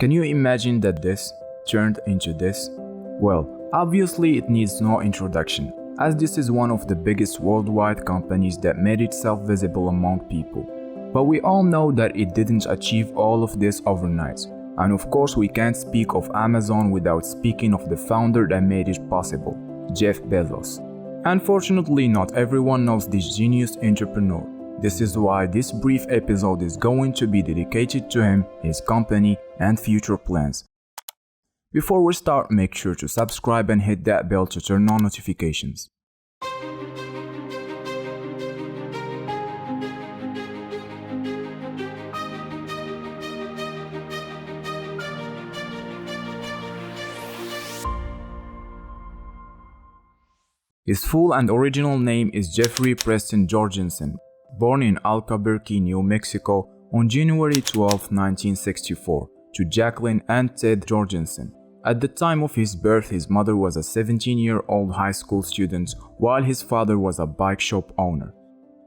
Can you imagine that this turned into this? Well, obviously it needs no introduction, as this is one of the biggest worldwide companies that made itself visible among people. But we all know that it didn't achieve all of this overnight. And of course we can't speak of Amazon without speaking of the founder that made it possible, Jeff Bezos. Unfortunately, not everyone knows this genius entrepreneur. This is why this brief episode is going to be dedicated to him, his company, and future plans. Before we start, make sure to subscribe and hit that bell to turn on notifications. His full and original name is Jeffrey Preston Jorgensen, born in Albuquerque, New Mexico on January 12, 1964, to Jacqueline and Ted Jorgensen. At the time of his birth, his mother was a 17-year-old high school student, while his father was a bike shop owner.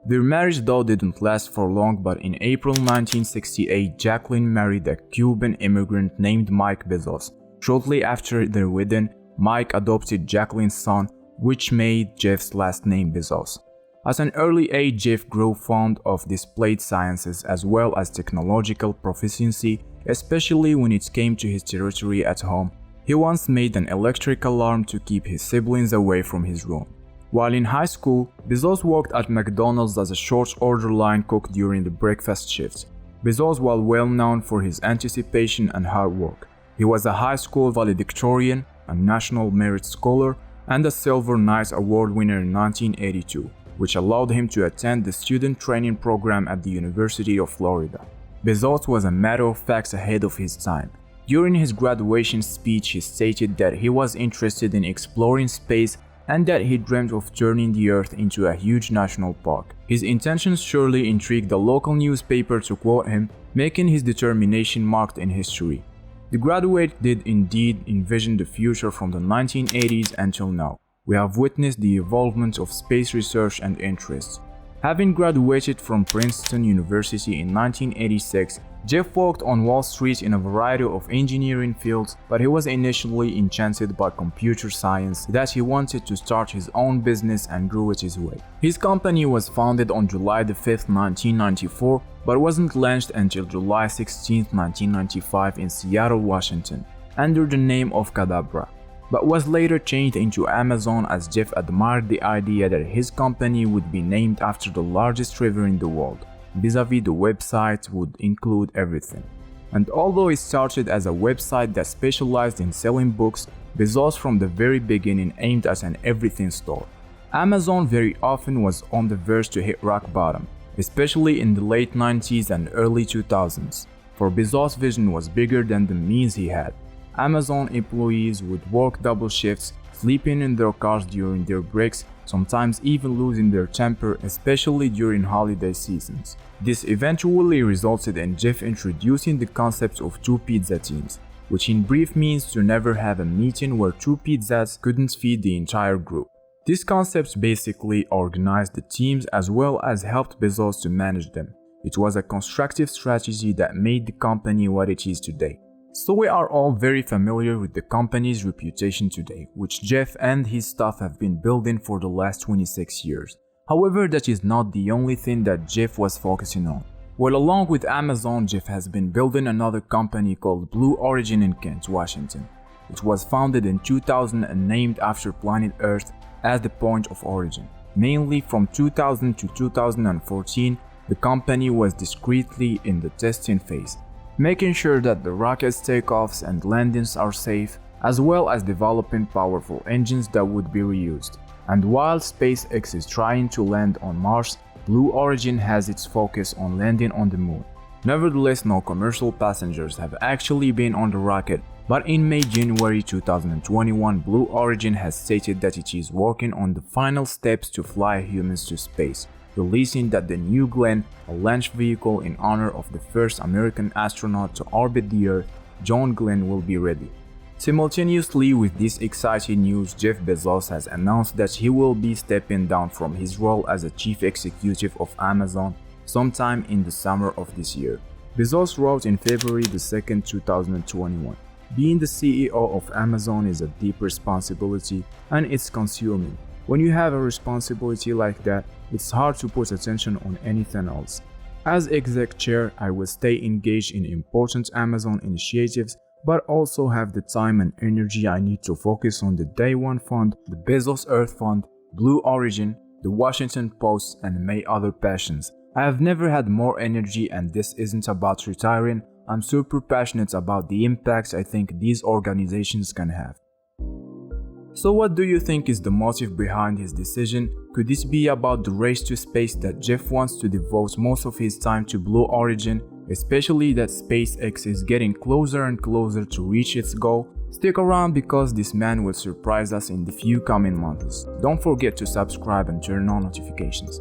Their marriage though didn't last for long, but in April 1968, Jacqueline married a Cuban immigrant named Mike Bezos. Shortly after their wedding, Mike adopted Jacqueline's son, which made Jeff's last name Bezos. At an early age, Jeff grew fond of displayed sciences as well as technological proficiency, especially when it came to his territory at home. He once made an electric alarm to keep his siblings away from his room. While in high school, Bezos worked at McDonald's as a short order line cook during the breakfast shift. Bezos was well known for his anticipation and hard work. He was a high school valedictorian, a National Merit Scholar, and a Silver Knight Award winner in 1982, which allowed him to attend the student training program at the University of Florida. Bezos was a matter of fact ahead of his time. During his graduation speech, he stated that he was interested in exploring space and that he dreamed of turning the Earth into a huge national park. His intentions surely intrigued the local newspaper, to quote him, making his determination marked in history. The graduate did indeed envision the future from the 1980s until now. We have witnessed the evolvement of space research and interests. Having graduated from Princeton University in 1986, Jeff worked on Wall Street in a variety of engineering fields, but he was initially enchanted by computer science that he wanted to start his own business and grew it his way. His company was founded on July 5, 1994, but wasn't launched until July 16, 1995 in Seattle, Washington, under the name of Cadabra, but was later changed into Amazon as Jeff admired the idea that his company would be named after the largest river in the world. Vis-a-vis, the website would include everything. And although it started as a website that specialized in selling books, Bezos from the very beginning aimed at an everything store. Amazon very often was on the verge to hit rock bottom, especially in the late 90s and early 2000s, for Bezos' vision was bigger than the means he had. Amazon employees would work double shifts, sleeping in their cars during their breaks, sometimes even losing their temper, especially during holiday seasons. This eventually resulted in Jeff introducing the concept of two pizza teams, which in brief means to never have a meeting where two pizzas couldn't feed the entire group. This concept basically organized the teams as well as helped Bezos to manage them. It was a constructive strategy that made the company what it is today. So we are all very familiar with the company's reputation today, which Jeff and his staff have been building for the last 26 years. However, that is not the only thing that Jeff was focusing on. Well, along with Amazon, Jeff has been building another company called Blue Origin in Kent, Washington. It was founded in 2000 and named after planet Earth as the point of origin. Mainly from 2000 to 2014, the company was discreetly in the testing phase, making sure that the rocket's takeoffs and landings are safe, as well as developing powerful engines that would be reused. And while SpaceX is trying to land on Mars, Blue Origin has its focus on landing on the moon. Nevertheless, no commercial passengers have actually been on the rocket, but in January 2021, Blue Origin has stated that it is working on the final steps to fly humans to space, releasing that the New Glenn, a launch vehicle in honor of the first American astronaut to orbit the Earth, John Glenn, will be ready. Simultaneously with this exciting news, Jeff Bezos has announced that he will be stepping down from his role as a chief executive of Amazon sometime in the summer of this year. Bezos wrote in February 2nd, 2021, "Being the CEO of Amazon is a deep responsibility and it's consuming. When you have a responsibility like that, it's hard to put attention on anything else. As exec chair, I will stay engaged in important Amazon initiatives, but also have the time and energy I need to focus on the Day One Fund, the Bezos Earth Fund, Blue Origin, the Washington Post, and my other passions. I have never had more energy, and this isn't about retiring. I'm super passionate about the impact I think these organizations can have." So what do you think is the motive behind his decision? Could this be about the race to space that Jeff wants to devote most of his time to Blue Origin, especially that SpaceX is getting closer and closer to reach its goal? Stick around because this man will surprise us in the few coming months. Don't forget to subscribe and turn on notifications.